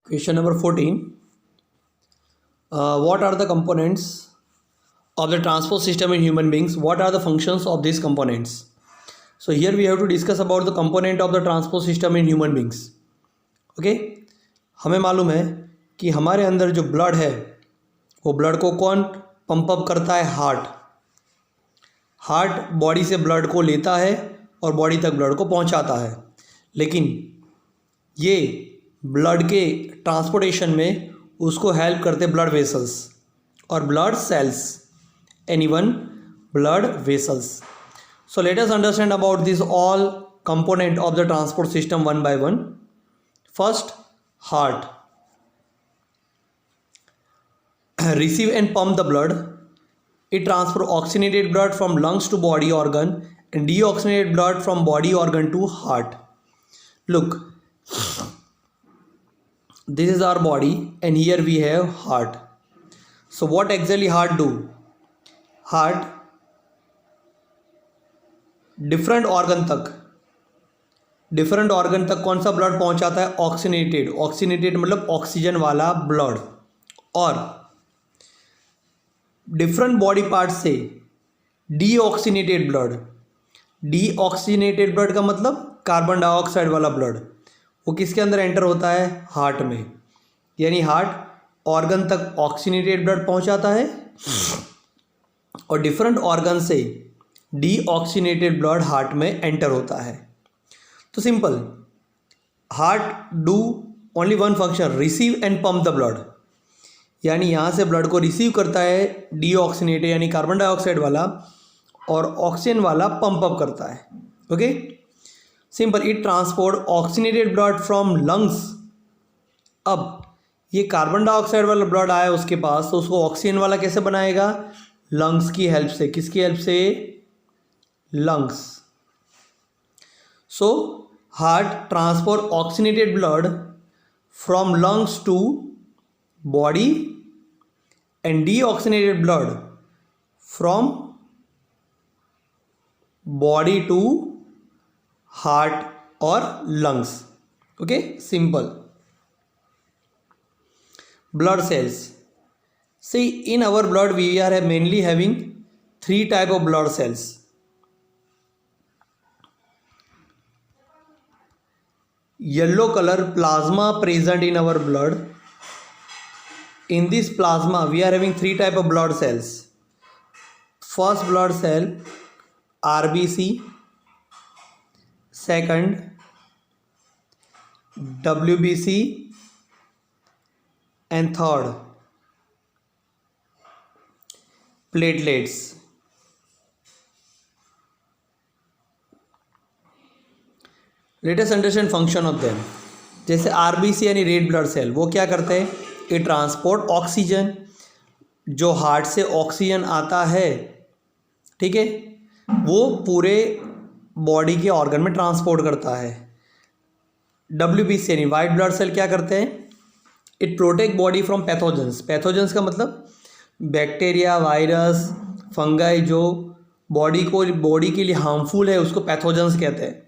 Question number 14. What are the components of the transport system in human beings? What are the functions of these components? So here we have to discuss about the component of the transport system in human beings. Okay? हमें मालूम है कि हमारे अंदर जो blood है वो blood को कौन पंप अप करता है? हार्ट बॉडी से ब्लड को लेता है और बॉडी तक ब्लड को पहुंचाता है। लेकिन ये ब्लड के ट्रांसपोर्टेशन में उसको हेल्प करते ब्लड वेसल्स और blood cells, anyone blood vessels. So let us understand about this all component of the transport system one by one. First, heart receive and pump the blood. It transport oxygenated blood from lungs to body organ and deoxygenated blood from body organ to heart. Look, this is our body and here we have heart. So what exactly heart do? Heart different organ तक कौन सा blood पहुंचाता है? Oxygenated मतलब oxygen वाला blood. और different body part से deoxygenated blood का मतलब कार्बन डाइऑक्साइड वाला ब्लड, वो किसके अंदर एंटर होता है? हार्ट में। यानी हार्ट ऑर्गन तक ऑक्सीनेटेड ब्लड पहुंचाता है और डिफरेंट ऑर्गन से डीऑक्सीनेटेड ब्लड हार्ट में एंटर होता है। तो simple, heart do only one function, receive and pump the blood. यानी यहाँ से ब्लड को रिसीव करता है डीऑक्सीनेटेड यानी कार्बन डाइऑक्साइड वाला, और ऑक्सीजन वाला पंप अप करता है। Okay, simple, it transport oxygenated blood from lungs. अब ये कार्बन डाइऑक्साइड वाला ब्लड आया उसके पास, तो उसको ऑक्सीजन वाला कैसे बनाएगा? लंग्स की हेल्प से। किसकी हेल्प से? Lungs. So heart transport oxygenated blood from lungs to body and deoxygenated blood from body to heart or lungs. Okay, simple. Blood cells. See, in our blood we are mainly having three type of blood cells. Yellow color plasma present in our blood. In this plasma we are having three type of blood cells. First blood cell RBC, second WBC, and third platelets. Let us understand function of them. जैसे RBC यानी red blood cell, वो क्या करते हैं? ये transport oxygen, जो heart से oxygen आता है, ठीक है, वो पूरे बॉडी के ऑर्गन में ट्रांसपोर्ट करता है। WBC यानी वाइट ब्लड सेल क्या करते हैं? It protect body from pathogens. Pathogens का मतलब बैक्टीरिया, वायरस, फंगाई, जो बॉडी के लिए हार्मफुल है उसको पैथोजेंस कहते हैं।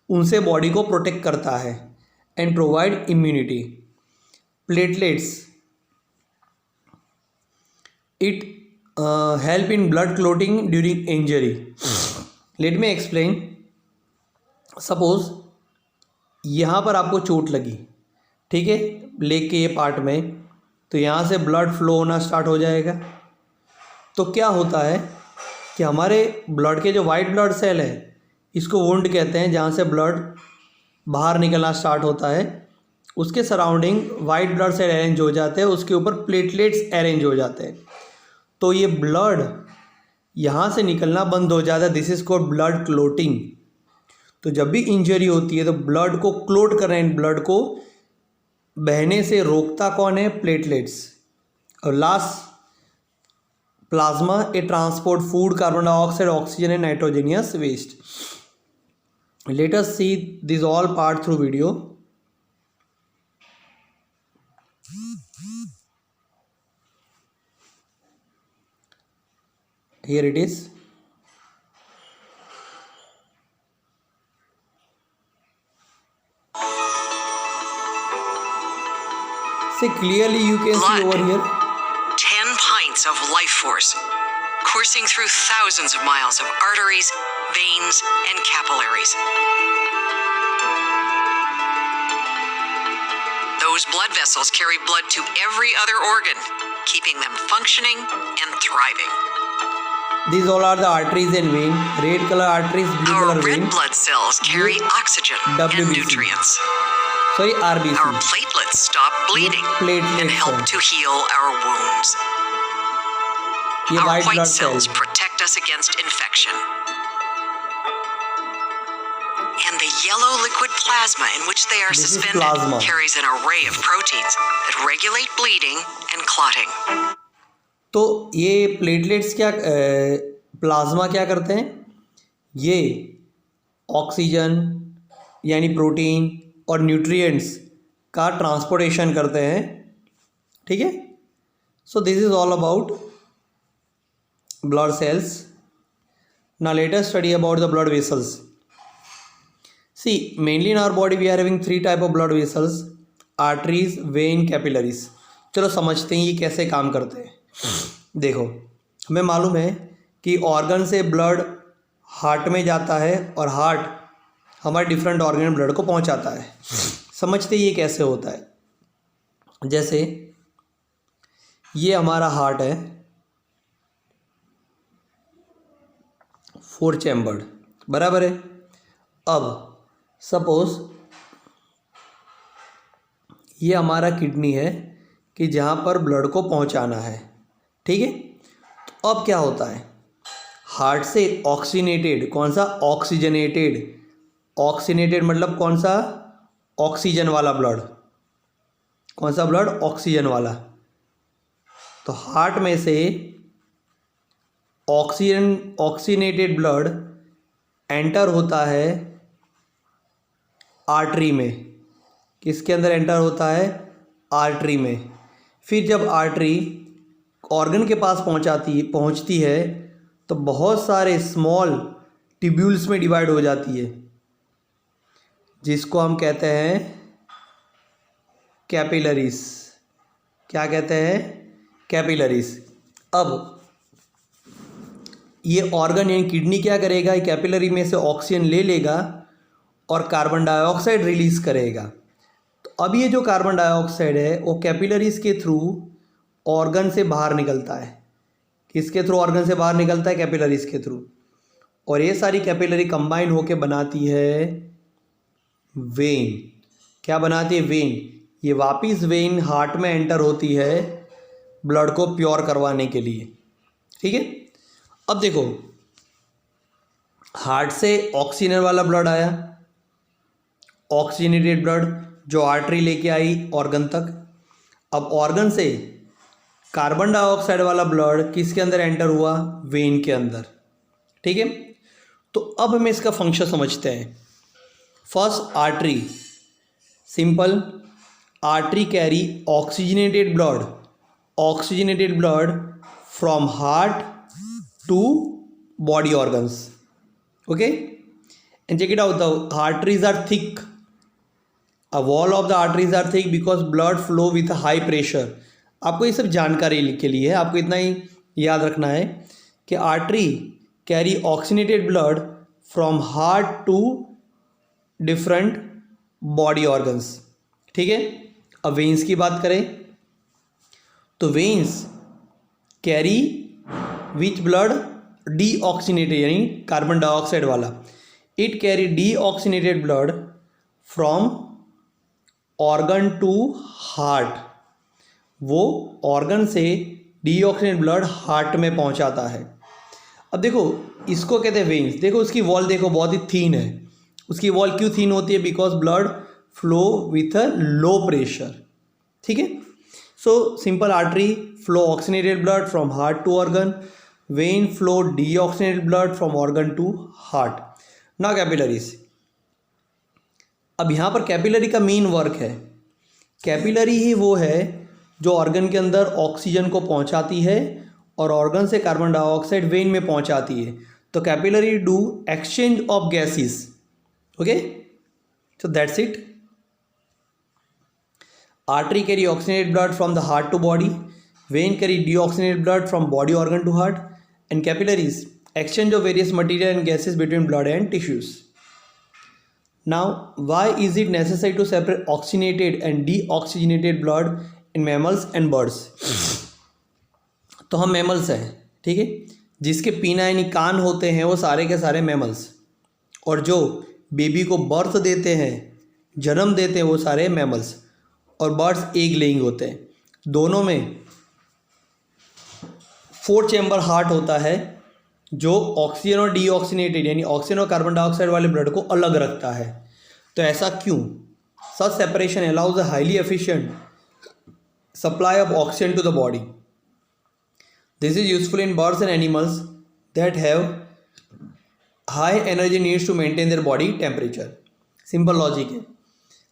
उनसे बॉडी को प्रोटेक्ट करता है and provide immunity. Platelets, it help in blood clotting during injury. Let me explain. Suppose यहाँ पर आपको चोट लगी, ठीक है, लेग के ये पार्ट में, तो यहाँ से ब्लड फ्लो होना स्टार्ट हो जाएगा। तो क्या होता है कि हमारे ब्लड के जो वाइट ब्लड सेल है, इसको वुंड कहते हैं, जहाँ से ब्लड बाहर निकलना स्टार्ट होता है, उसके surrounding white blood cell arrange हो जाते हैं, उसके ऊपर प्लेटलेट्स अरेंज हो जाते हैं। तो ये ब्लड यहाँ से निकलना बंद हो जाता है। This is called blood clotting. तो जब भी इंजरी होती है तो ब्लड को क्लोट कर रहे हैं, ब्लड को बहने से रोकता कौन है? प्लेटलेट्स। और last plasma, a transport food, carbon dioxide, oxygen and nitrogenous waste. Let us see this all part through video. Here it is. See clearly you can see over here. 10 pints of life force coursing through thousands of miles of arteries, veins, and capillaries. Those blood vessels carry blood to every other organ, keeping them functioning and thriving. These all are the arteries and vein. Red color arteries, blue Our color vein. red blood cells carry oxygen and WBC. nutrients. Sorry, RBC. Our platelets stop bleeding platelets and help हैं. to heal our wounds. ये Our white white blood cells cells. protect us against infection. And the yellow liquid plasma in which they are This is suspended plasma. carries an array of proteins that regulate bleeding and clotting. तो ये platelets क्या plasma क्या करते हैं? ये oxygen यानी protein और nutrients का ट्रांसपोर्टेशन करते हैं. ठीक है. So this is all about blood cells. Now let us study about the blood vessels. See mainly in our body we are having 3 type of blood vessels, arteries, vein, capillaries. चलो समझते हैं ये कैसे काम करते हैं. देखो, हमें मालूम है कि ऑर्गन से ब्लड हार्ट में जाता है और हार्ट हमारे डिफरेंट ऑर्गन में ब्लड को पहुंचाता है. समझते ये कैसे होता है. जैसे ये हमारा हार्ट है, 4 चैम्बर्ड, बराबर है. अब सपोज ये हमारा किडनी है कि जहाँ पर ब्लड को पहुँचाना है. ठीक है. तो अब क्या होता है, हार्ट से ऑक्सीनेटेड, कौन सा, ऑक्सीजनेटेड, ऑक्सीनेटेड मतलब कौन सा, ऑक्सीजन वाला ब्लड. कौन सा ब्लड, ऑक्सीजन वाला. तो हार्ट में से ऑक्सीनेटेड ब्लड एंटर होता है आर्टरी में. किसके अंदर एंटर होता है, आर्टरी में. फिर जब आर्टरी ऑर्गन के पास पहुंचती है तो बहुत सारे स्मॉल ट्यूब्यूल्स में डिवाइड हो जाती है, जिसको हम कहते हैं कैपिलरीज. क्या कहते हैं, कैपिलरीज. अब ये ऑर्गन यानी किडनी क्या करेगा, कैपिलरी में से ऑक्सीजन ले लेगा और कार्बन डाइऑक्साइड रिलीज़ करेगा. तो अब ये जो कार्बन डाइऑक्साइड है वो कैपिलरीज के थ्रू ऑर्गन से बाहर निकलता है. किसके थ्रू ऑर्गन से बाहर निकलता है, कैपिलरीज के थ्रू. और ये सारी कैपिलरी कंबाइन होके बनाती है वेन. क्या बनाती है, वेन. ये वापिस वेन हार्ट में एंटर होती है ब्लड को प्योर करवाने के लिए. ठीक है. अब देखो, हार्ट से ऑक्सीजन वाला ब्लड आया, ऑक्सीजनेटेड ब्लड जो आर्टरी लेके आई ऑर्गन तक. अब ऑर्गन से कार्बन डाइऑक्साइड वाला ब्लड किसके अंदर एंटर हुआ, वेन के अंदर. ठीक है. तो अब हमें इसका फंक्शन समझते हैं. First, artery. Simple, artery carry oxygenated blood from heart to body organs. Okay, and check it out, the arteries are thick. A wall of the arteries are thick because blood flow with a high pressure. आपको ये सब जानकारी के लिए है, आपको इतना ही याद रखना है कि artery carry oxygenated blood from heart to different body organs. ठीक है. अब वेन्स की बात करें तो veins carry which blood, deoxygenated यानी कार्बन डाइऑक्साइड वाला. It carry deoxygenated blood from organ to heart. वो ऑर्गन से डीऑक्सीनेटेड ब्लड हार्ट में पहुंचाता है. अब देखो, इसको कहते हैं वेन्स. देखो उसकी वॉल देखो बहुत ही थीन है. उसकी वॉल क्यों थीन होती है, because blood flow with a low pressure. ठीक है. सो simple, artery flow oxygenated blood from heart to organ, vein flow deoxygenated blood from organ to heart. Now capillaries. अब यहाँ पर कैपिलरी का मेन वर्क है. कैपिलरी ही वो है जो ऑर्गन के अंदर ऑक्सीजन को पहुँचाती है और ऑर्गन से कार्बन डाइऑक्साइड वेन में पहुँचाती है. तो capillary do exchange of gases. Okay, so that's it. Artery carry oxygenated blood from the heart to body. Vein carry deoxygenated blood from body organ to heart. And capillaries exchange of various material and gases between blood and tissues. Now, why is it necessary to separate oxygenated and deoxygenated blood in mammals and birds? तो हम mammals हैं, ठीक है, जिसके पीना यानी कान होते हैं वो सारे के सारे मैमल्स, और जो बेबी को बर्थ देते हैं, जन्म देते हैं, वो सारे मैमल्स, और बर्ड्स एग लेइंग होते हैं। दोनों में 4 चैम्बर हार्ट होता है जो ऑक्सीजन और डीऑक्सीनेटेड यानी ऑक्सीजन और कार्बन डाइऑक्साइड वाले ब्लड को अलग रखता है। तो ऐसा क्यों? Such separation allows a highly efficient supply of oxygen to the body. This is useful in birds and animals that have high energy needs to maintain their body temperature. Simple logic है,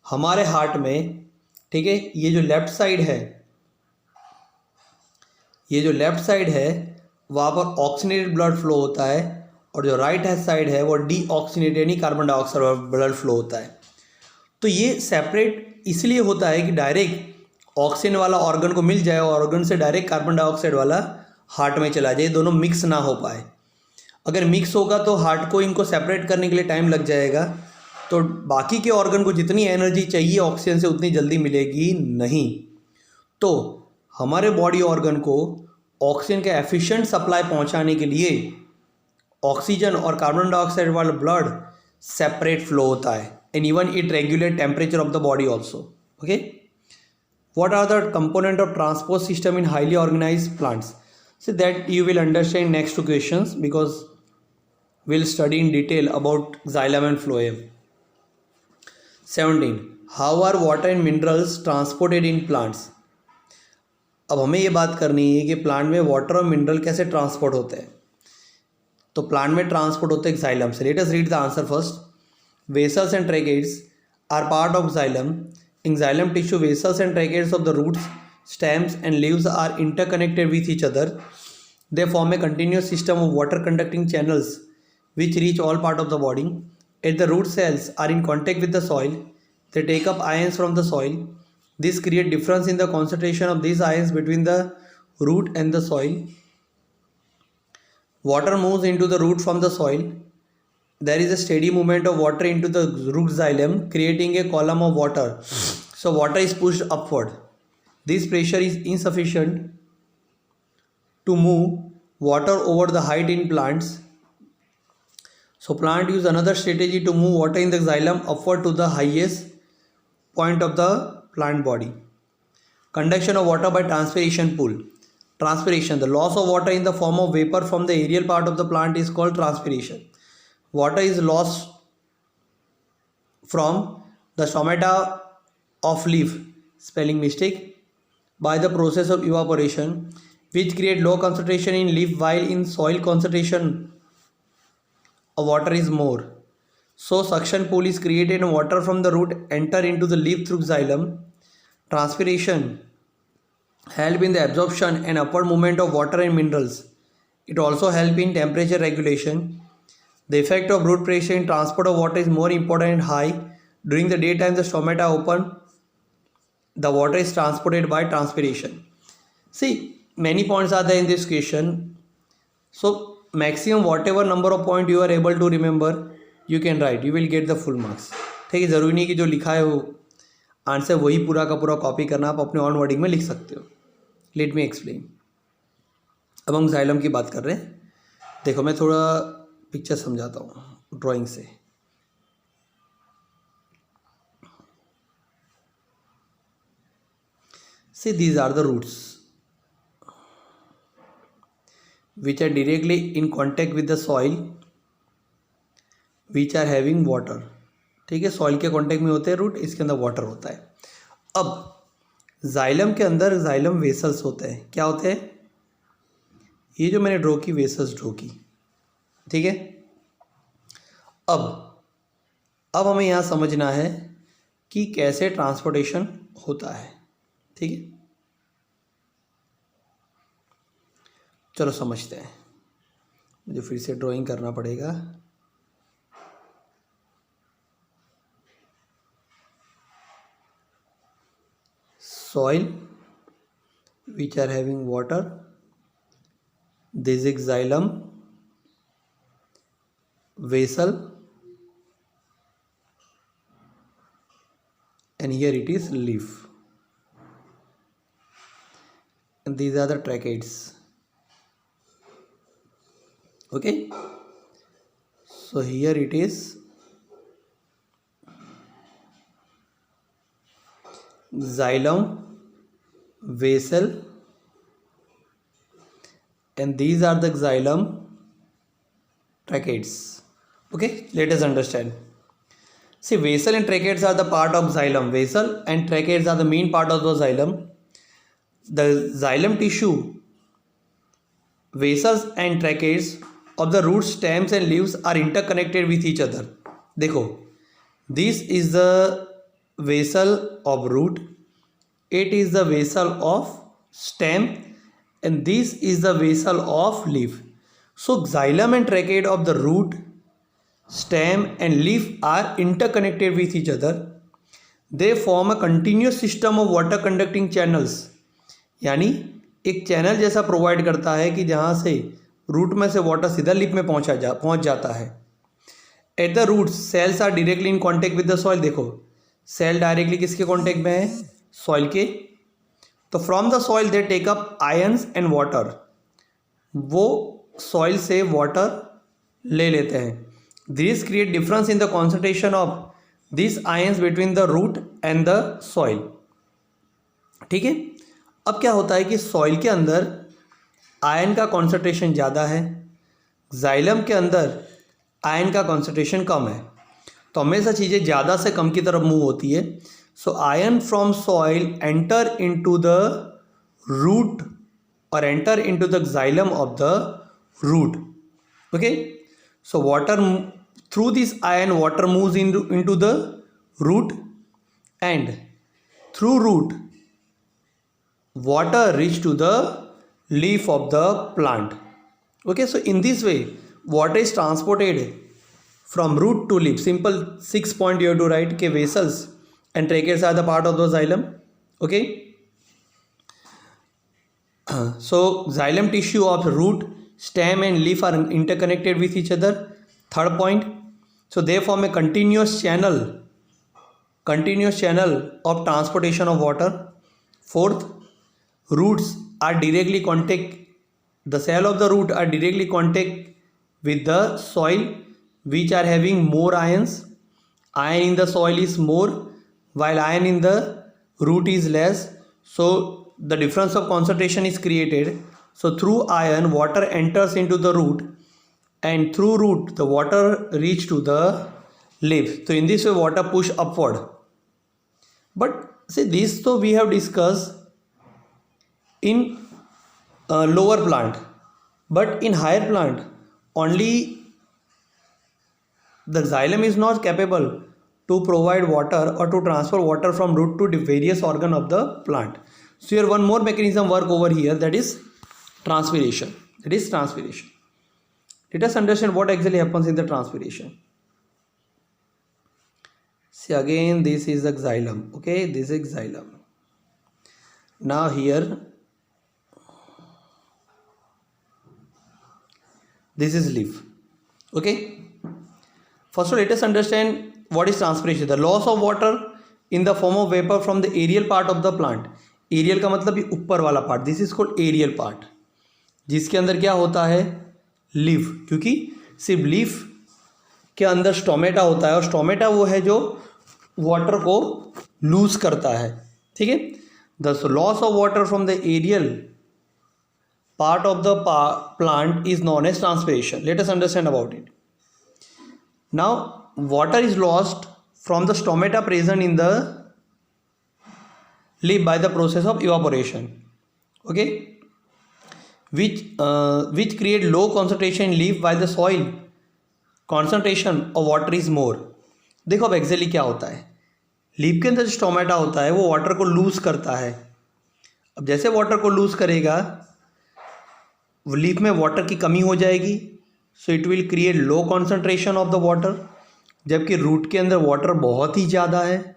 हमारे heart में, ठीक है, ये जो left side है वहाँ पर ऑक्सीजनेटेड ब्लड फ्लो होता है, और जो राइट हैंड साइड है वो डीऑक्सीनेटेड यानी कार्बन डाइऑक्साइड ब्लड फ्लो होता है। तो ये सेपरेट इसलिए होता है कि डायरेक्ट ऑक्सीजन वाला ऑर्गन को मिल जाए और ऑर्गन से डायरेक्ट कार्बन डाइऑक्साइड वाला हार्ट में चला जाए, दोनों मिक्स ना हो पाए। अगर मिक्स होगा तो हार्ट को इनको सेपरेट करने के लिए टाइम लग जाएगा, तो बाकी के ऑर्गन को जितनी एनर्जी चाहिए ऑक्सीजन से उतनी जल्दी मिलेगी नहीं। तो हमारे बॉडी ऑर्गन को ऑक्सीजन का एफिशिएंट सप्लाई पहुंचाने के लिए ऑक्सीजन और कार्बन डाइऑक्साइड वाला ब्लड सेपरेट फ्लो होता है, and even it regulate temperature of the body also. Okay, what are the component of transport system in highly organized plants? So that you will understand next two questions, because we'll study in detail about xylem and phloem. 17. How are water and minerals transported in plants? अब हमें ये बात करनी है कि plant में water और mineral कैसे ट्रांसपोर्ट होते हैं। तो प्लांट में ट्रांसपोर्ट होते हैं xylem से। Let us read the answer first. Vessels and tracheids are part of xylem. In xylem tissue, vessels and tracheids of the roots, stems and leaves are interconnected with each other. They form a continuous system of water conducting channels which reach all parts of the body. As the root cells are in contact with the soil, they take up ions from the soil. This creates difference in the concentration of these ions between the root and the soil. Water moves into the root from the soil. There is a steady movement of water into the root xylem, creating a column of water. So water is pushed upward. This pressure is insufficient to move water over the height in plants. So plant use another strategy to move water in the xylem upward to the highest point of the plant body. Conduction of water by transpiration pool. Transpiration, the loss of water in the form of vapor from the aerial part of the plant is called transpiration. Water is lost from the stomata of leaf, spelling mistake, by the process of evaporation, which create low concentration in leaf, while in soil concentration of water is more. So suction pool is created and water from the root enter into the leaf through xylem. Transpiration help in the absorption and upward movement of water and minerals. It also help in temperature regulation. The effect of root pressure in transport of water is more important and high. During the daytime, the stomata open. The water is transported by transpiration. See, many points are there in this question. So, maximum whatever number of point you are able to remember, you can write. You will get the full marks. ठीक है, ज़रूरी नहीं कि जो लिखा है वो answer वही पूरा का पूरा कॉपी करना, आप अपने ऑन वर्डिंग में लिख सकते हो। Let me explain. अब हम xylem की बात कर रहे हैं। देखो, मैं थोड़ा पिक्चर समझाता हूँ ड्राइंग से। See, these are the roots which are directly in contact with the soil, which are having water. ठीक है, सॉइल के कांटेक्ट में होते हैं रूट, इसके अंदर वाटर होता है। अब जाइलम के अंदर जाइलम वेसल्स होते हैं। क्या होते हैं? ये जो मैंने ड्रॉ की वेसल्स ड्रॉ की, ठीक है। अब हमें यहाँ समझना है कि कैसे ट्रांसपोर्टेशन होता है, ठीक है। चलो समझते हैं। मुझे फिर से ड्राइंग करना पड़ेगा। soil which are having water. This is xylem, vessel, and here it is leaf, and these are the tracheids. Okay, so here it is xylem, vessel, and these are the xylem tracheids. Okay, let us understand. See, vessel and tracheids are the part of xylem. Vessel and tracheids are the main part of the xylem. The xylem tissue, vessels and tracheids of the roots, stems and leaves are interconnected with each other. देखो, this is the vessel of root, it is the vessel of stem, and this is the vessel of leaf. So xylem and tracheid of the root, stem and leaf are interconnected with each other. They form a continuous system of water conducting channels. यानी एक channel जैसा provide करता है कि जहाँ से root में से वाटर सीधा लीफ में पहुँच जाता है. At the root cells are directly in contact with the soil. देखो, सेल डायरेक्टली किसके कॉन्टेक्ट में है? सॉइल के. तो from the soil they take up ions and water. वो सॉइल से वाटर ले लेते हैं. This create difference in the concentration of this ions between the root and the soil. ठीक है. अब क्या होता है कि सॉइल के अंदर आयन का कॉन्सेंट्रेशन ज़्यादा है, जाइलम के अंदर आयन का कॉन्सेंट्रेशन कम है. तो हमेशा चीज़ें ज़्यादा से कम की तरफ मूव होती है. So ion from soil enter into the root और enter into the xylem of the root. Okay. So water through this ion water moves into the root and through root water reach to the leaf of the plant. Okay, so in this way water is transported from root to leaf. Simple 6 point you have to write ke vessels and tracheids are the part of the xylem. Okay, so xylem tissue of root, stem and leaf are interconnected with each other. Third point, so they form a continuous channel of transportation of water. Fourth, roots are directly contact, the cell of the root are directly contact with the soil which are having more ions. Ion in the soil is more while ion in the root is less, so the difference of concentration is created. So through ion water enters into the root and through root the water reach to the leaf. So in this way water push upward. But see, this so we have discussed in lower plant, but in higher plant only the xylem is not capable to provide water or to transfer water from root to the various organ of the plant. So here one more mechanism work over here, that is transpiration. Let us understand what actually happens in the transpiration. See, again this is the xylem. Okay, this is xylem. Now here this is leaf. Okay, first of all let us understand what is transpiration. The loss of water in the form of vapor from the aerial part of the plant. Aerial का मतलब ये ऊपर वाला part. This is called aerial part, जिसके अंदर क्या होता है? लीफ. क्योंकि सिर्फ लीफ के अंदर स्टोमेटा होता है और स्टोमेटा वो है जो वाटर को लूज करता है. ठीक है. The loss of water from the aerial part of the plant is known as transpiration. Let us understand about it. Now water is lost from the stomata present in the leaf by the process of evaporation. Okay, which create low concentration in leaf while the soil concentration of water is more. देखो अब actually क्या होता है, leaf के अंदर जो stomata होता है वो वाटर को लूज करता है. अब जैसे वाटर को लूज करेगा लीफ में वाटर की कमी हो जाएगी. So it will create low concentration of the water. जबकि रूट के अंदर वाटर बहुत ही ज़्यादा है.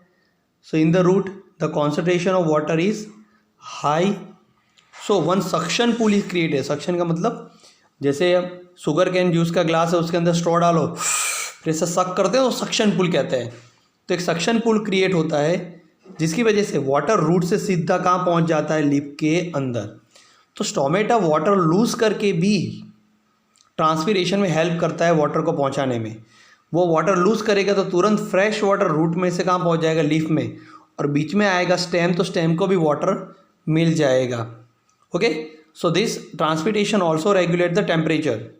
So in the root the concentration of water is high, so one suction pull is created. Suction का मतलब जैसे शुगर कैन जूस का ग्लास है, उसके अंदर स्ट्रॉ डालो, फिर ऐसे सक करते हैं तो सक्शन पुल कहते हैं। तो एक सक्शन पुल क्रिएट होता है जिसकी वजह से वाटर रूट से सीधा कहाँ पहुँच जाता है, लिप के अंदर। तो स्टोमेटा वाटर लूज करके भी ट्रांसपीरेशन में हेल्प करता है वाटर को पहुंचाने में। वो वाटर लूज करेगा तो तुरंत फ्रेश वाटर रूट में से कहाँ पहुंच जाएगा, लीफ में, और बीच में आएगा स्टेम, तो स्टेम को भी वाटर मिल जाएगा। Okay, so this transpiration also regulate the temperature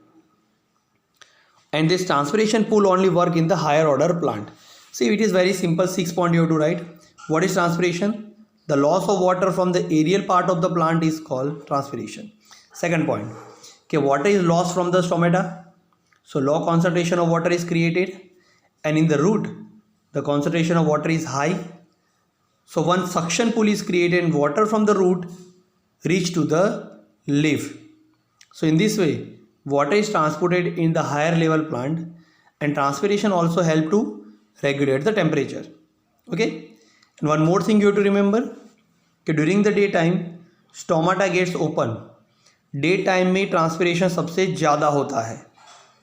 and this transpiration pool only work in the higher order plant. See, it is very simple. 6 point you have to write. What is transpiration? The loss of water from the aerial part of the plant is called transpiration. Second point, okay, water is lost from the stomata, so low concentration of water is created, and in the root the concentration of water is high, so one suction pull is created and water from the root reach to the leaf. So in this way water is transported in the higher level plant, and transpiration also help to regulate the temperature. Okay, and one more thing you have to remember, कि during the daytime stomata gets open. Day time में transpiration सबसे ज़्यादा होता है,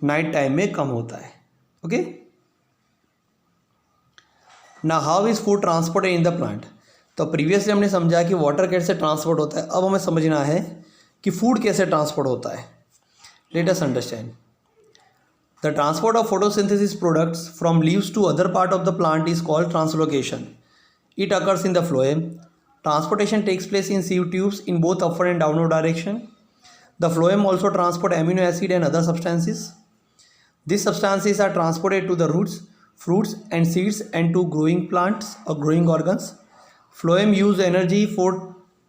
night time में कम होता है. Okay, ना how is food transported in the plant. तो प्रीवियसली हमने समझा कि वाटर कैसे ट्रांसपोर्ट होता है, अब हमें समझना है कि फूड कैसे ट्रांसपोर्ट होता है. Let us understand. The transport of photosynthesis products from leaves to other part of the plant is called translocation. It occurs in the phloem. Transportation takes place in sieve tubes in both upward and downward direction. The phloem also transport amino acid and other substances. These substances are transported to the roots, fruits and seeds and to growing plants or growing organs. Phloem use energy for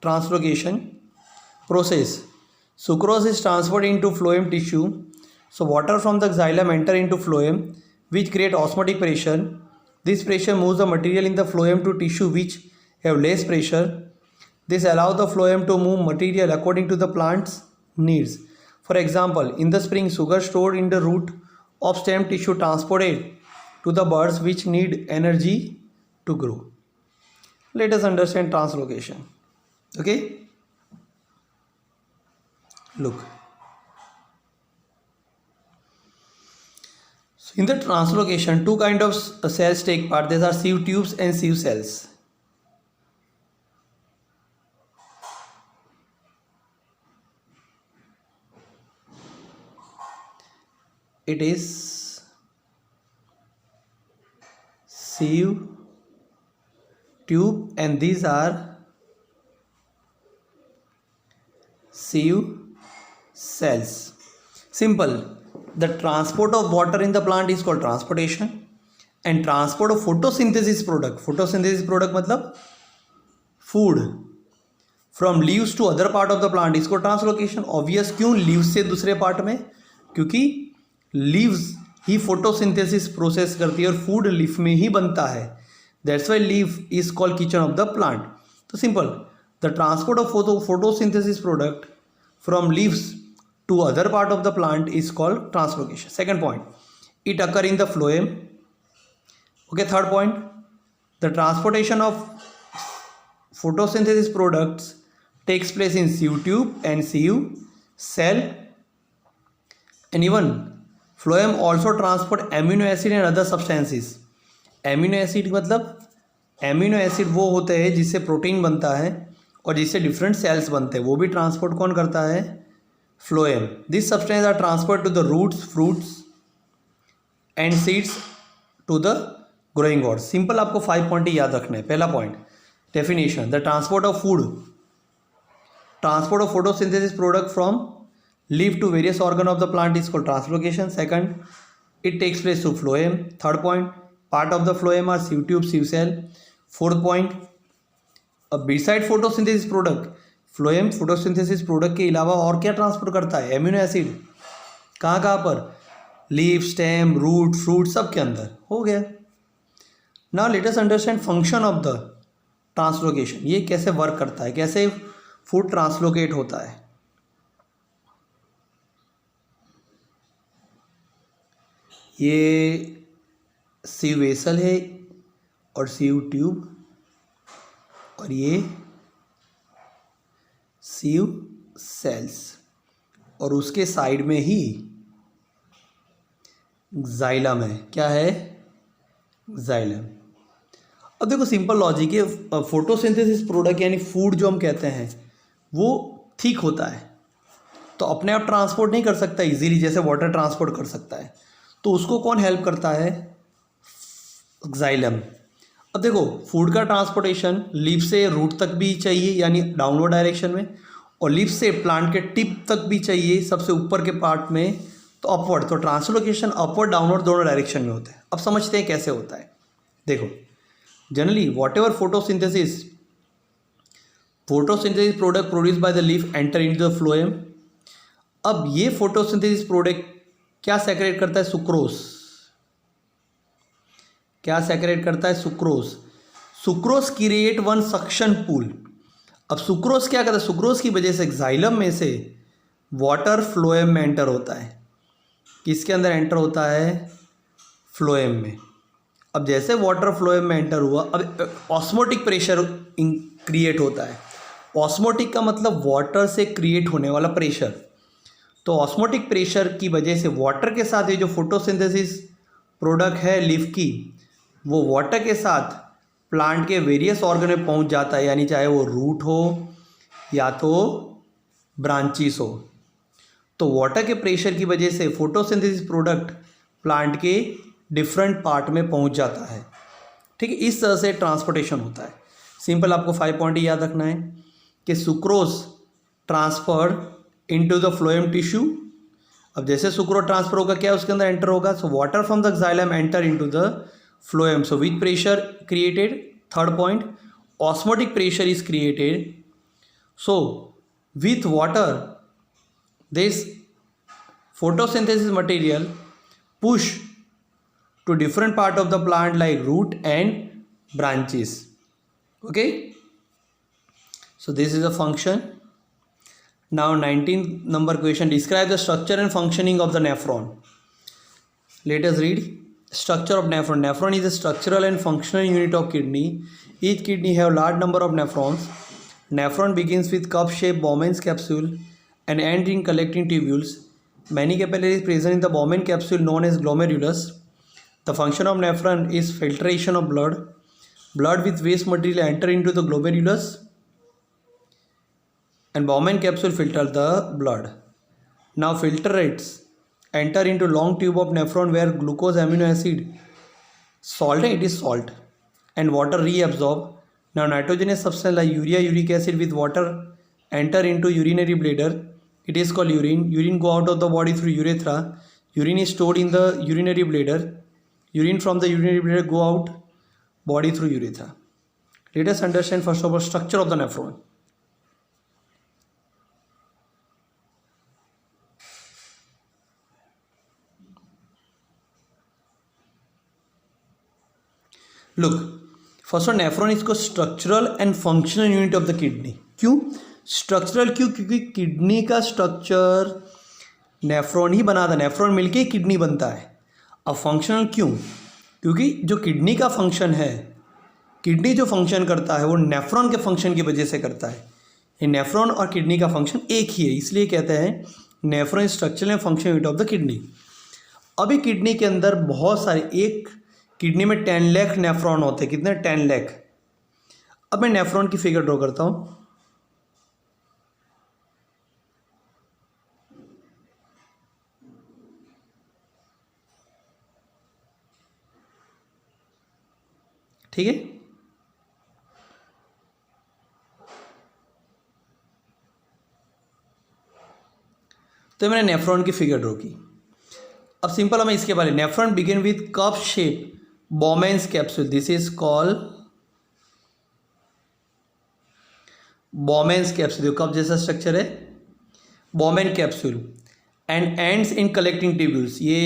translocation process. Sucrose is transferred into phloem tissue. So water from the xylem enter into phloem, which create osmotic pressure. This pressure moves the material in the phloem to tissue which have less pressure. This allows the phloem to move material according to the plant's needs. For example, in the spring, sugar stored in the root of stem tissue transported to the buds which need energy to grow. Let us understand translocation. Okay? Look. In the translocation, two kinds of cells take part. These are sieve tubes and sieve cells. It is sieve tube and these are sieve cells. Simple. The transport of water in the plant is called transportation, and transport of photosynthesis product मतलब food from leaves to other part of the plant is called translocation. Obvious, क्यों leaves से दूसरे part में, क्योंकि leaves ही photosynthesis process करती है और food leaf में ही बनता है. That's why leaf is called kitchen of the plant. तो simple, the transport of photosynthesis product from leaves to other part of the plant is called translocation. Second point, it occur in the phloem. Okay, third point, the transportation of photosynthesis products takes place in sieve tube and sieve cell, and even phloem also transport amino acid and other substances. amino acid मतलब amino acid वो होते हैं जिससे protein बनता है और जिससे different cells बनते हैं, वो भी ट्रांसपोर्ट कौन करता है, phloem. These substances are transferred to the roots, fruits and seeds to the growing organs. Simple, आपको 5 पॉइंट याद रखने हैं. पहला point, definition. The transport of food, transport of photosynthesis product from leaf to various organ of the plant is called translocation. Second, it takes place through phloem. Third point, part of the phloem are sieve tube, sieve cell. Fourth point, beside photosynthesis product, phloem photosynthesis product के अलावा और क्या transfer करता है, amino acid. कहाँ कहाँ पर, leaf, stem, root, fruit, सब के अंदर. हो गया. Now let us understand function of the translocation. ये कैसे वर्क करता है, कैसे फूड ट्रांसलोकेट होता है. ये सीव वेसल है और सीव ट्यूब. और ये सीव सेल्स, और उसके साइड में ही जाइलम है। क्या है? जाइलम। अब देखो सिंपल लॉजिक है, फोटोसिंथेसिस प्रोडक्ट यानी फूड जो हम कहते हैं वो थिक होता है, तो अपने आप ट्रांसपोर्ट नहीं कर सकता इजीली जैसे वाटर ट्रांसपोर्ट कर सकता है, तो उसको कौन हेल्प करता है? जाइलम। अब देखो फूड का ट्रांसपोर्टेशन लीफ से रूट तक भी चाहिए यानी डाउनवर्ड डायरेक्शन में, और लीफ से प्लांट के टिप तक भी चाहिए सबसे ऊपर के पार्ट में, तो अपवर्ड। तो ट्रांसलोकेशन अपवर्ड डाउनवर्ड दोनों डायरेक्शन में होता है। अब समझते हैं कैसे होता है। देखो generally what ever photosynthesis product produce by the leaf enter into the phloem. अब ये फोटोसिंथेसिस प्रोडक्ट क्या सेक्रेट करता है? सुक्रोज। क्या सेक्रेट करता है? Sucrose. Sucrose create one suction pool. अब सुक्रोज क्या करता है? सुक्रोज की वजह से जाइलम में से वाटर फ्लोएम में एंटर होता है। किसके अंदर एंटर होता है? फ्लोएम में। अब जैसे वाटर फ्लोएम में एंटर हुआ, अब ऑस्मोटिक प्रेशर क्रिएट होता है। ऑस्मोटिक का मतलब वाटर से क्रिएट होने वाला प्रेशर। तो ऑस्मोटिक प्रेशर की वजह से वाटर के साथ ये जो फोटोसिंथेसिस प्रोडक्ट है लीफ की, वो वाटर के साथ प्लांट के वेरियस ऑर्गन में पहुंच जाता है, यानी चाहे वो रूट हो या तो ब्रांचेस हो। तो वाटर के प्रेशर की वजह से फोटोसिंथेसिस प्रोडक्ट प्लांट के डिफरेंट पार्ट में पहुंच जाता है। ठीक है, इस तरह से ट्रांसपोर्टेशन होता है। सिंपल आपको 5 पॉइंट याद रखना है कि sucrose transfer into the phloem tissue. अब जैसे सुक्रोज ट्रांसफर होगा क्या उसके अंदर एंटर होगा? So water from the xylem enter into the phloem. So with pressure created? Third point, osmotic pressure is created. So with water this photosynthesis material push to different part of the plant like root and branches. Okay, so this is a function. Now 19th number question, describe the structure and functioning of the nephron. Let us read. Structure of nephron. Nephron is a structural and functional unit of kidney. Each kidney have large number of nephrons. Nephron begins with cup-shaped Bowman's capsule and ends in collecting tubules. Many capillaries present in the Bowman capsule known as glomerulus. The function of nephron is filtration of blood. Blood with waste material enter into the glomerulus and Bowman capsule filter the blood. Now filtrates enter into long tube of nephron where glucose amino acid salt, it is salt, and water reabsorb. Now nitrogenous substance like urea, uric acid with water enter into urinary bladder. It is called urine. Urine go out of the body through urethra. Urine is stored in the urinary bladder. Urine from the urinary bladder go out body through urethra. Let us understand first of all structure of the nephron. Look, first of all nephron is called structural and functional unit of the kidney. क्यों structural? क्योंकि kidney का structure nephron ही बनाता है, nephron मिलके ही kidney बनता है। अब functional क्यों? क्योंकि जो किडनी का फंक्शन है, किडनी जो फंक्शन करता है वो नेफ्रॉन के फंक्शन की वजह से करता है। ये नेफ्रॉन और किडनी का फंक्शन एक ही है, इसलिए कहते हैं nephron structural and functional unit of the kidney. अभी किडनी के अंदर बहुत सारे, एक किडनी में 10 लाख नेफ्रॉन होते हैं। कितने? 10 लाख। अब मैं नेफ्रॉन की फिगर ड्रॉ करता हूँ। ठीक है, तो मैंने नेफ्रॉन की फिगर ड्रॉ की। अब सिंपल हमें इसके बारे में, nephron begin with cup shape Bowman's capsule. This is called Bowman's capsule. देखो कप जैसा स्ट्रक्चर है, Bowman capsule and ends in collecting tubules. ये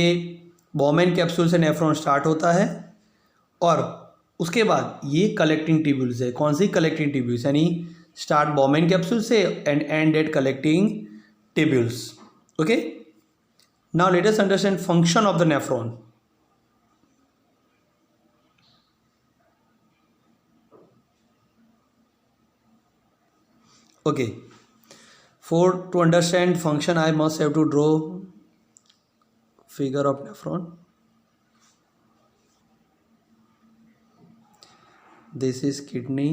Bowman capsule से नेफ्रॉन स्टार्ट होता है और उसके बाद ये कलेक्टिंग ट्यूब्यूल्स है। कौन सी? कलेक्टिंग ट्यूब्यूल्स, यानी स्टार्ट Bowman कैप्सूल से end end at collecting tubules. Okay, now let us understand function of the nephron. Okay, for to understand function I must have to draw figure of nephron. This is kidney,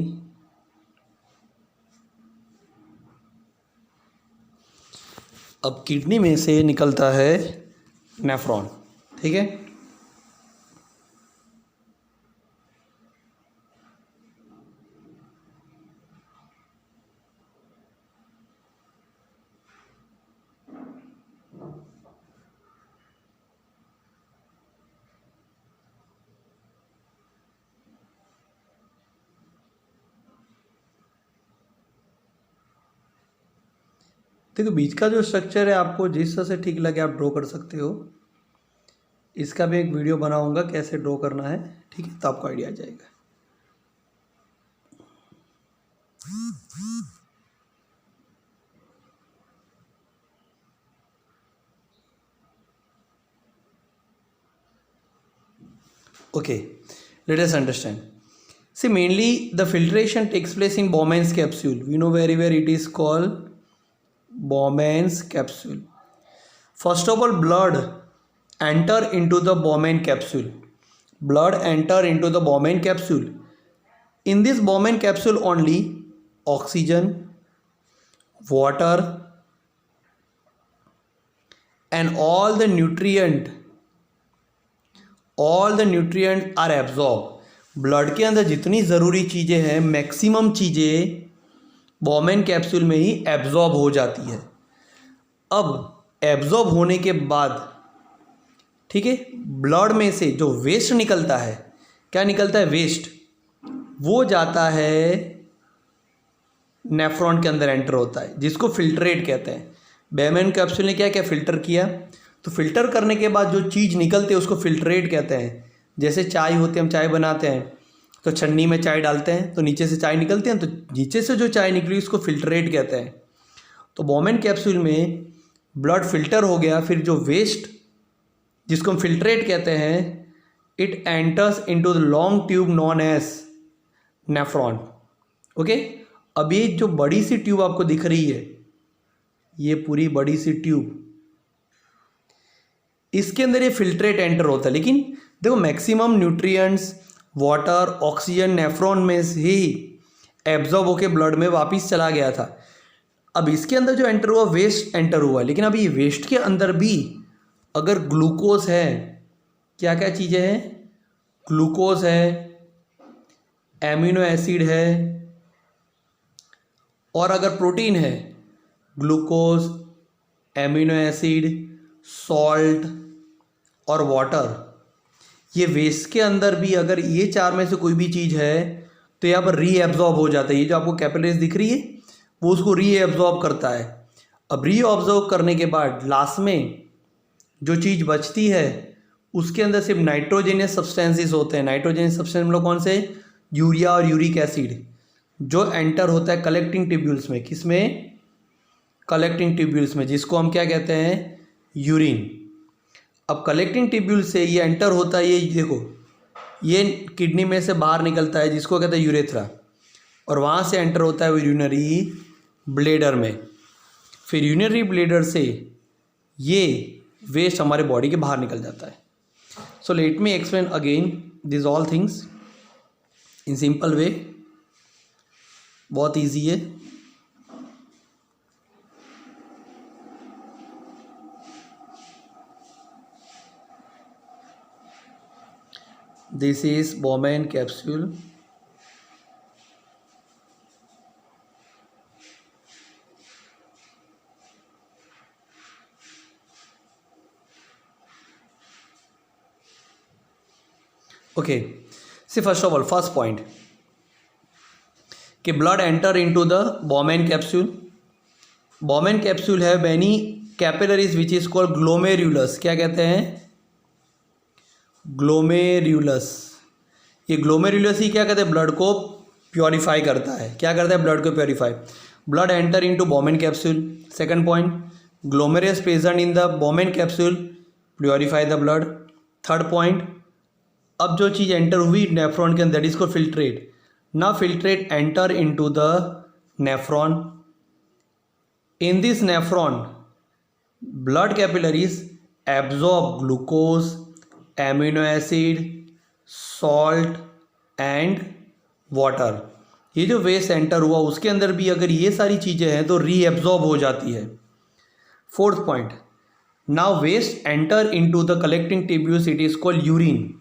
अब kidney में से निकलता है nephron, ठीक है। देखो बीच का जो स्ट्रक्चर है आपको जिस तरह से ठीक लगे आप ड्रॉ कर सकते हो। इसका भी एक वीडियो बनाऊंगा कैसे ड्रॉ करना है, ठीक है, तो आपको आइडिया आ जाएगा। Okay, let us understand. See, mainly the filtration takes place in Bowman's capsule. We know very well it is called Bowman's capsule. First of all, blood enter into the Bowman capsule. Blood enter into the Bowman capsule. In this Bowman capsule only oxygen, water and all the nutrient are absorbed. Blood के अंदर जितनी ज़रूरी चीज़ें हैं maximum चीज़ें Bowman capsule में ही absorb हो जाती है। अब एब्जॉर्ब होने के बाद, ठीक है, ब्लड में से जो वेस्ट निकलता है, क्या निकलता है, वेस्ट, वो जाता है नेफ्रॉन के अंदर एंटर होता है, जिसको फिल्ट्रेट कहते हैं। बॉमेन कैप्सूल ने क्या क्या फ़िल्टर किया, तो फिल्टर करने के बाद जो चीज़ निकलते हैं उसको फिल्ट्रेट कहते हैं। जैसे चाय होती है, हम चाय बनाते हैं तो छन्नी में चाय डालते हैं तो नीचे से चाय निकलती है, तो नीचे से जो चाय निकली उसको फिल्ट्रेट कहते हैं। तो बॉमेन कैप्सूल में ब्लड फिल्टर हो गया, फिर जो वेस्ट जिसको हम फिल्ट्रेट कहते हैं, it enters into the long tube known as nephron. Okay, अब ये जो बड़ी सी ट्यूब आपको दिख रही है, ये पूरी बड़ी सी ट्यूब, इसके अंदर ये फिल्ट्रेट एंटर होता है। लेकिन देखो maximum nutrients, water, oxygen nephron में से ही एब्जॉर्ब होके ब्लड में वापस चला गया था। अब इसके अंदर जो एंटर हुआ, वेस्ट एंटर हुआ, लेकिन अभी ये वेस्ट के अंदर भी अगर ग्लूकोज है, क्या क्या चीज़ें हैं, ग्लूकोज है, एमिनो एसिड है, और अगर प्रोटीन है, ग्लूकोज, एमिनो एसिड, सॉल्ट और वाटर, ये वेस्ट के अंदर भी अगर ये चार में से कोई भी चीज़ है तो यहाँ पर रीएब्जॉर्ब हो जाता है। ये जो आपको कैपिलरीज दिख रही है वो उसको रीएब्जॉर्ब करता है। अब रीअब्जॉर्ब करने के बाद लास्ट में जो चीज़ बचती है उसके अंदर सिर्फ नाइट्रोजेनियस सब्सटेंसेस होते हैं। नाइट्रोजेनियस सब्सटेंस मतलब कौन से, यूरिया और यूरिक एसिड, जो एंटर होता है कलेक्टिंग ट्यूब्यूल्स में। किस में, कलेक्टिंग ट्यूब्यूल्स में, जिसको हम क्या कहते हैं, यूरिन। अब कलेक्टिंग ट्यूब्यूल से ये एंटर होता है, ये देखो ये किडनी में से बाहर निकलता है जिसको कहते हैं यूरेथ्रा, और वहाँ से एंटर होता है यूरिनरी ब्लेडर में। फिर यूरिनरी ब्लेडर से ये वेस्ट हमारे बॉडी के बाहर निकल जाता है। So let me explain again this all things in simple way, बहुत ईजी है। This is Bowman capsule. Okay, see first of all, first point कि blood enter into the Bowman capsule. Bowman capsule have many capillaries which is called glomerulus. क्या कहते हैं, glomerulus. ये glomerulus ही क्या कहते हैं, ब्लड को प्योरीफाई करता है। क्या करता है, ब्लड को purify. Blood enter into Bowman capsule. Second point, glomerulus present in the Bowman capsule purify the blood. Third point, अब जो चीज़ एंटर हुई नेफ्रॉन के अंदर, दैट इज को फिल्ट्रेट। ना filtrate enter into the nephron, In this nephron, blood capillaries absorb glucose, amino acid, salt and water. ये जो waste enter हुआ उसके अंदर भी अगर ये सारी चीज़ें हैं तो रीएब्जॉर्ब हो जाती है. Fourth point, now waste enter into the collecting tubules, it is called urine.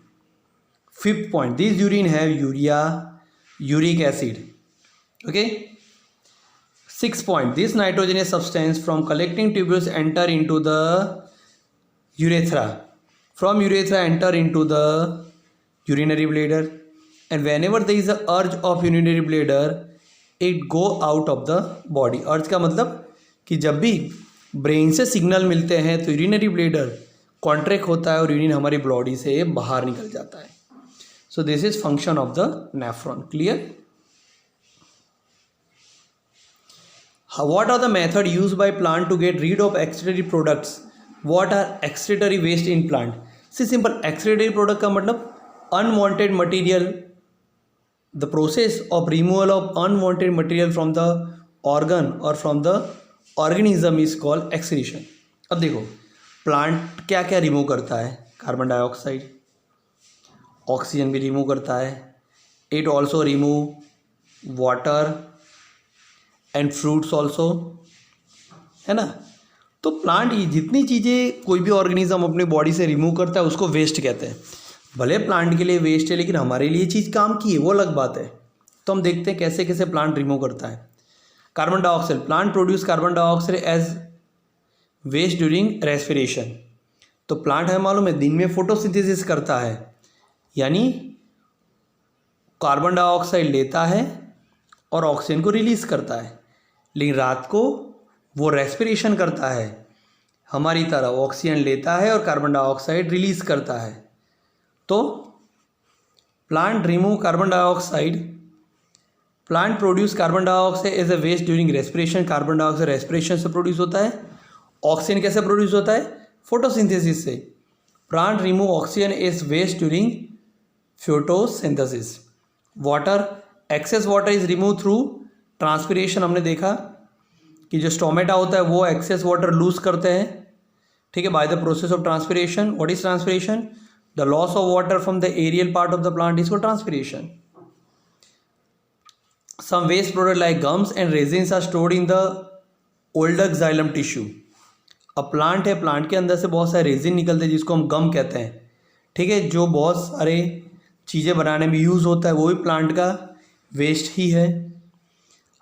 Fifth point, this urine have urea, uric acid. Okay. Sixth point, this nitrogenous substance from collecting tubules enter into the urethra. From urethra enter into the urinary bladder, and whenever there is a urge of urinary bladder, it go out of the body. urge का मतलब कि जब भी brain से signal मिलते हैं तो urinary bladder contract होता है और यूरिन हमारी बॉडी से बाहर निकल जाता है. So this is function of the nephron. Clear? What are the method used by plant to get rid of excretory products? What are excretory waste in plant? See, simple. Excretory product का मतलब unwanted material. The process of removal of unwanted material from the organ or from the organism is called excretion. अब देखो plant क्या क्या remove करता है? Carbon dioxide, oxygen भी remove करता है. It also remove water and fruits also, है ना. तो प्लांट ये जितनी चीज़ें कोई भी ऑर्गेनिज्म अपनी बॉडी से रिमूव करता है उसको वेस्ट कहते हैं. भले प्लांट के लिए वेस्ट है लेकिन हमारे लिए चीज़ काम की है वो अलग बात है. तो हम देखते हैं कैसे कैसे प्लांट रिमूव करता है. Carbon dioxide, plant produce carbon dioxide as waste during respiration. तो प्लांट हमें मालूम है दिन में फोटोसिंथेसिस करता है, यानी कार्बन डाइऑक्साइड लेता है और ऑक्सीजन को रिलीज़ करता है, लेकिन रात को वो रेस्पिरेशन करता है हमारी तरह, ऑक्सीजन लेता है और कार्बन डाइऑक्साइड रिलीज़ करता है. तो plant remove carbon dioxide, plant produce carbon dioxide as a waste during respiration. Carbon dioxide respiration से प्रोड्यूस होता है. ऑक्सीजन कैसे प्रोड्यूस होता है? फोटोसिंथेसिस से. Plant remove oxygen as waste during photosynthesis. Water, excess water is remove through transpiration. हमने देखा कि जो स्टोमेटा होता है वो एक्सेस वाटर लूज करते हैं, ठीक है, by the process of transpiration. What is transpiration? The loss of water from the aerial part of the plant is called transpiration. Some waste product like gums and resins are stored in the older xylem tissue. अब plant है, plant के अंदर से बहुत सारे resin निकलते हैं जिसको हम गम कहते हैं, ठीक है, जो बहुत सारे चीज़ें बनाने में यूज़ होता है, वो भी प्लांट का वेस्ट ही है.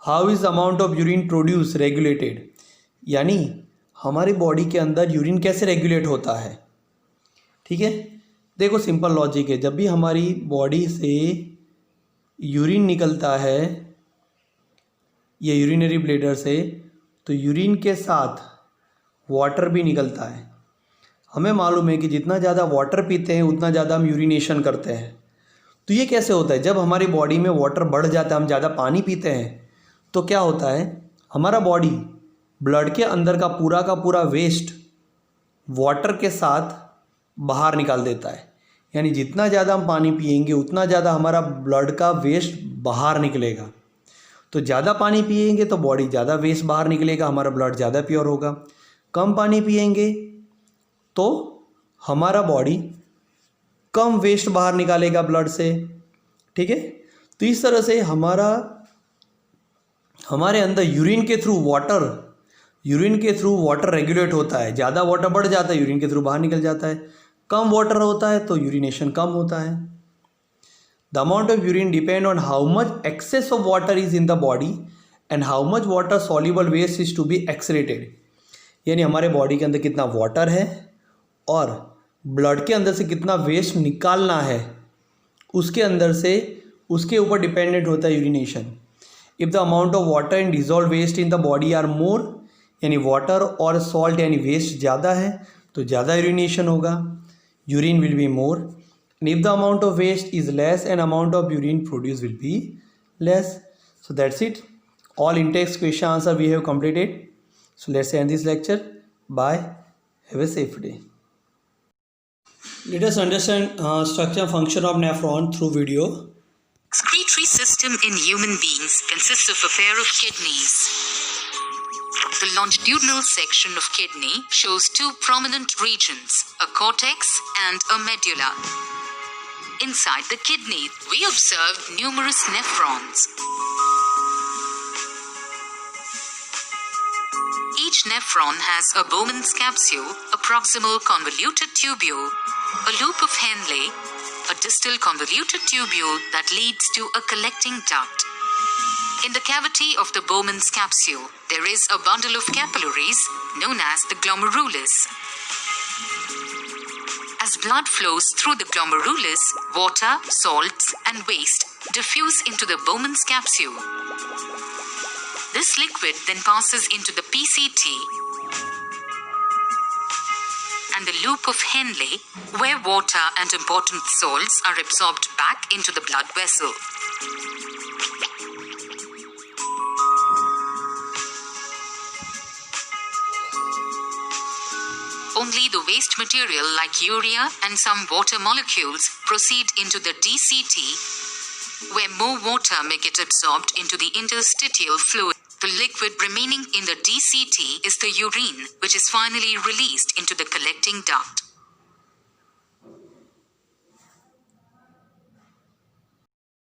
How is amount of urine produce regulated, यानी हमारी बॉडी के अंदर यूरिन कैसे रेगुलेट होता है, ठीक है. देखो सिंपल लॉजिक है, जब भी हमारी बॉडी से यूरिन निकलता है या यूरिनरी ब्लेडर से, तो यूरिन के साथ वाटर भी निकलता है. हमें मालूम है कि जितना ज़्यादा वाटर पीते हैं उतना ज़्यादा हम यूरिनेशन करते हैं. तो ये कैसे होता है? जब हमारी बॉडी में वाटर बढ़ जाता है, हम ज़्यादा पानी पीते हैं, तो क्या होता है, हमारा बॉडी ब्लड के अंदर का पूरा वेस्ट वाटर के साथ बाहर निकाल देता है. यानी जितना ज़्यादा हम पानी पिएंगे उतना ज़्यादा हमारा ब्लड का वेस्ट बाहर निकलेगा. तो ज़्यादा पानी पिएंगे तो बॉडी ज़्यादा वेस्ट बाहर निकलेगा, हमारा ब्लड ज़्यादा प्योर होगा. कम पानी पिएंगे तो हमारा बॉडी कम वेस्ट बाहर निकालेगा ब्लड से, ठीक है. तो इस तरह से हमारे अंदर यूरिन के थ्रू वाटर रेगुलेट होता है. ज़्यादा वाटर बढ़ जाता है, यूरिन के थ्रू बाहर निकल जाता है. कम वाटर होता है तो यूरिनेशन कम होता है. The amount of urine depend on how much excess of water is in the body and how much water soluble waste is to be excreted. यानी हमारे बॉडी के अंदर कितना वाटर है और ब्लड के अंदर से कितना वेस्ट निकालना है, उसके अंदर से उसके ऊपर डिपेंडेंट होता है urination. If the amount of water and dissolve waste in the body are more, यानी वाटर और सॉल्ट यानी वेस्ट ज़्यादा है तो ज़्यादा यूरिनेशन होगा, urine will be more. And if the amount of waste is less and amount of urine produce will be less. So that's it. All in-text question answer we have completed. So let's end this lecture. Bye. Have a safe day. Let us understand structure and function of nephron through video. Excretory system in human beings consists of a pair of kidneys. The longitudinal section of kidney shows two prominent regions, a cortex and a medulla. Inside the kidney, we observe numerous nephrons. Each nephron has a Bowman's capsule, a proximal convoluted tubule, a loop of Henle, a distal convoluted tubule that leads to a collecting duct. In the cavity of the Bowman's capsule, there is a bundle of capillaries known as the glomerulus. As blood flows through the glomerulus, water, salts, and waste diffuse into the Bowman's capsule. This liquid then passes into the PCT and the loop of Henle, where water and important salts are absorbed back into the blood vessel. Only the waste material like urea and some water molecules proceed into the DCT, where more water may get absorbed into the interstitial fluid. The liquid remaining in the DCT is the urine, which is finally released into the collecting duct.